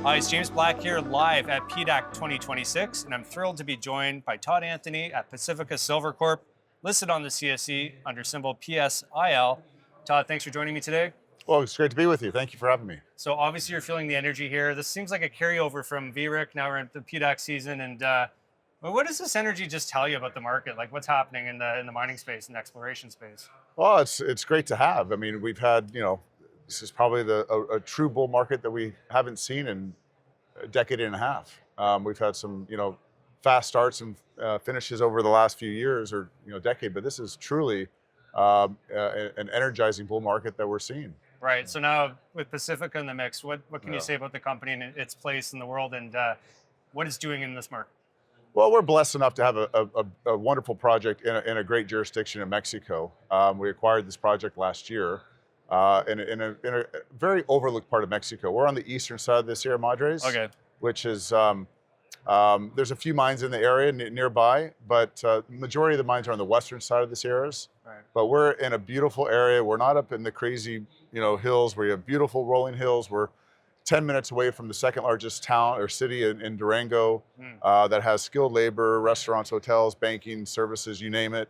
Hi, it's James Black here live at PDAC 2026, and I'm thrilled to be joined by Todd Anthony at Pacifica Silver Corp, listed on the CSE under symbol PSIL. Todd, thanks for joining me today. Well, it's great to be with you. Thank you for having me. So obviously you're feeling the energy here. This seems like a carryover from VRIC. Now we're in the PDAC season, and what does this energy just tell you about the market? Like what's happening in the mining space and exploration space? Well, it's great to have. I mean, we've had, this is probably a true bull market that we haven't seen in a decade and a half. We've had some, fast starts and finishes over the last few years or, decade, but this is truly an energizing bull market that we're seeing. Right. So now with Pacifica in the mix, what can you say about the company and its place in the world and what it's doing in this market? Well, we're blessed enough to have a wonderful project in a great jurisdiction in Mexico. We acquired this project last year in a very overlooked part of Mexico. We're on the eastern side of the Sierra Madres, which is, there's a few mines in the area nearby, but majority of the mines are on the western side of the Sierras. Right. But we're in a beautiful area. We're not up in the crazy, hills where you have beautiful rolling hills. We're 10 minutes away from the second largest town or city in Durango that has skilled labor, restaurants, hotels, banking, services, you name it.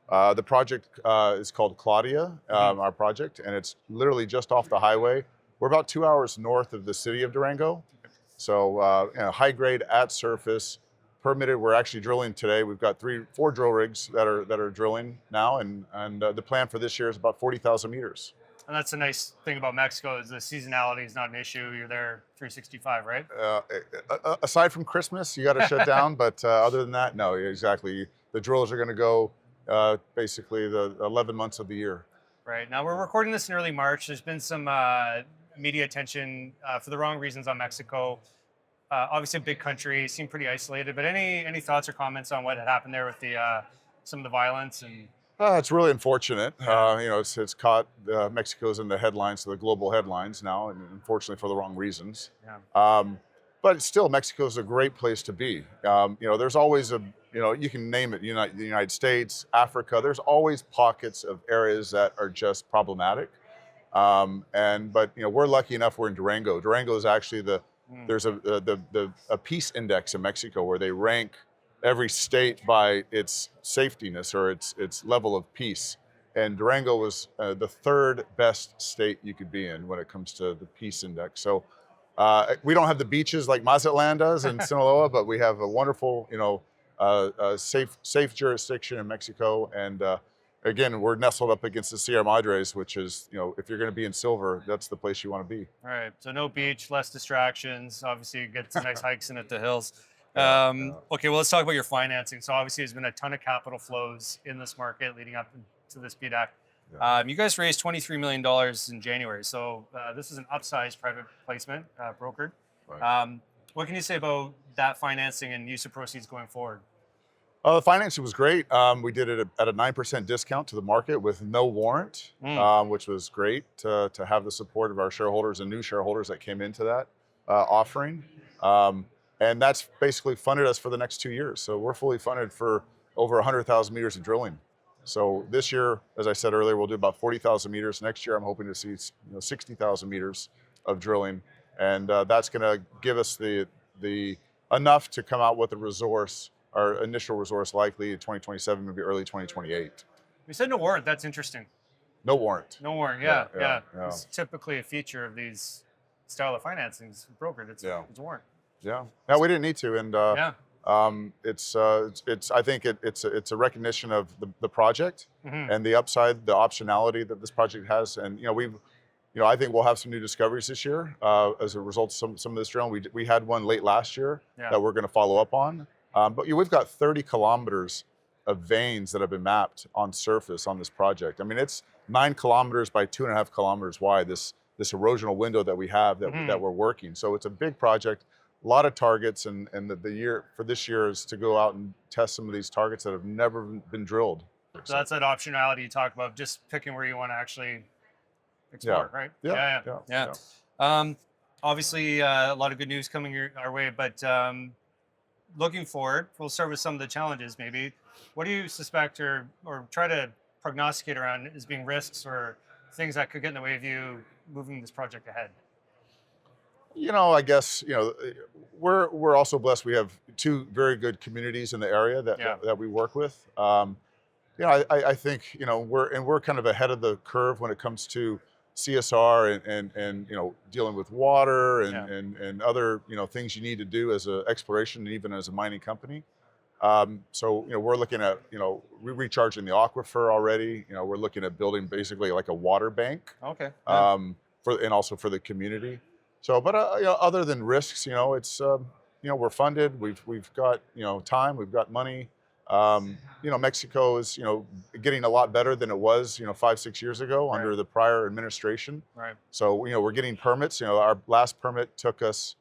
The project is called Claudia, our project, and it's literally just off the highway. We're about 2 hours north of the city of Durango. So high grade at surface, permitted. We're actually drilling today. We've got 4 drill rigs that are drilling now, and the plan for this year is about 40,000 meters. And that's a nice thing about Mexico is the seasonality is not an issue. You're there 365, right? Aside from Christmas, you got to shut down. But other than that, no, exactly. The drillers are going to go basically the 11 months of the year. Right. Now we're recording this in early March. There's been some media attention for the wrong reasons on Mexico. Obviously a big country, seemed pretty isolated. But any thoughts or comments on what had happened there with the some of the violence and? It's really unfortunate. It's caught Mexico's in the headlines, the global headlines now, and unfortunately for the wrong reasons. Yeah. But still, Mexico's a great place to be. There's always you can name it, the United States, Africa. There's always pockets of areas that are just problematic. But we're lucky enough. We're in Durango. Durango is actually there's a peace index in Mexico where they rank every state by its safetiness or its level of peace. And Durango was the 3rd best state you could be in when it comes to the peace index. So we don't have the beaches like Mazatlan does in Sinaloa, but we have a wonderful, safe jurisdiction in Mexico. And again, we're nestled up against the Sierra Madres, which is, if you're going to be in silver, that's the place you want to be. All right. So no beach, less distractions. Obviously, you get some nice hikes in at the hills. Okay, well, let's talk about your financing. So obviously there's been a ton of capital flows in this market leading up to this PDAC. Yeah. You guys raised $23 million in January. So this is an upsized private placement brokered. Right. What can you say about that financing and use of proceeds going forward? The financing was great. We did it at a 9% discount to the market with no warrant, which was great to have the support of our shareholders and new shareholders that came into that offering. And that's basically funded us for the next 2 years. So we're fully funded for over 100,000 meters of drilling. So this year, as I said earlier, we'll do about 40,000 meters. Next year, I'm hoping to see 60,000 meters of drilling. And that's going to give us the enough to come out with a resource, our initial resource likely in 2027, maybe early 2028. You said no warrant. That's interesting. No warrant. No warrant, yeah. It's typically a feature of these style of financings brokered. It's a warrant. Yeah. No, we didn't need to, and it's I think it's a recognition of the project and the upside, the optionality that this project has, and I think we'll have some new discoveries this year as a result of some of this drilling. We had one late last year that we're going to follow up on, but we've got 30 kilometers of veins that have been mapped on surface on this project. I mean, it's 9 kilometers by 2.5 kilometers wide. This erosional window that we have that we're working. So it's a big project. A lot of targets, and the year for this year is to go out and test some of these targets that have never been drilled. So that's that optionality you talk about, just picking where you want to actually explore, right? Yeah. Obviously, a lot of good news coming our way, but looking forward, we'll start with some of the challenges maybe. What do you suspect or try to prognosticate around as being risks or things that could get in the way of you moving this project ahead? I guess we're also blessed. We have two very good communities in the area that Yeah. that we work with. I think we're kind of ahead of the curve when it comes to CSR and dealing with water Yeah. and other things you need to do as an exploration and even as a mining company. So we're looking at recharging the aquifer already. We're looking at building basically like a water bank Okay. Yeah. and also for the community. So, but other than risks, it's we're funded. We've got time. We've got money. Mexico is getting a lot better than it was 5-6 years ago Right. under the prior administration. Right. So we're getting permits. Our last permit took us,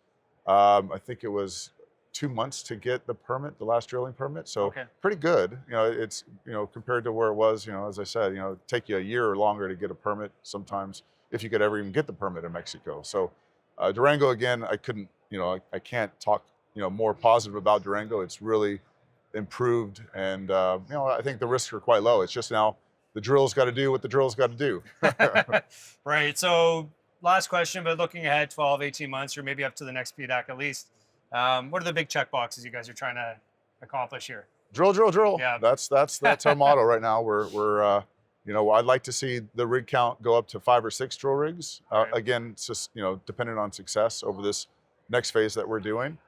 I think it was 2 months to get the permit, the last drilling permit. So Okay. pretty good. It's compared to where it was. As I said, take you a year or longer to get a permit sometimes if you could ever even get the permit in Mexico. So Durango again, I couldn't, I can't talk more positive about Durango. It's really improved, and I think the risks are quite low. It's just now the drill's got to do what the drill's got to do. Right. So last question, but looking ahead 12, 18 months, or maybe up to the next PDAC at least, what are the big check boxes you guys are trying to accomplish here? Drill, drill, drill. Yeah. That's our motto right now. We're I'd like to see the rig count go up to 5 or 6 drill rigs. Right. Again, it's just dependent on success over this next phase that we're doing.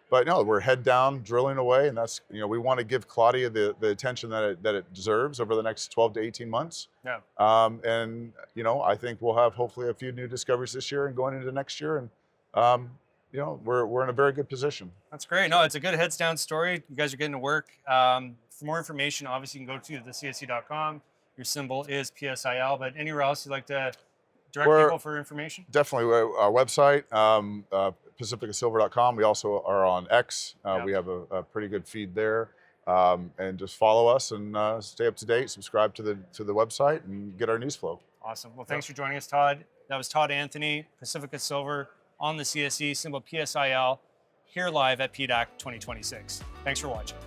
But no, we're head down drilling away, and that's we want to give Claudia the attention that it deserves over the next 12 to 18 months. Yeah. And I think we'll have hopefully a few new discoveries this year and going into next year, and we're in a very good position. That's great. No, it's a good heads down story. You guys are getting to work. For more information, obviously you can go to the CSE.com. Your symbol is PSIL, but anywhere else you'd like to direct people for information? Definitely our website, pacificasilver.com. We also are on X. We have a pretty good feed there. And just follow us and stay up to date, subscribe to the website and get our news flow. Awesome. Well, thanks for joining us, Todd. That was Todd Anthony, Pacifica Silver on the CSE, symbol PSIL, here live at PDAC 2026. Thanks for watching.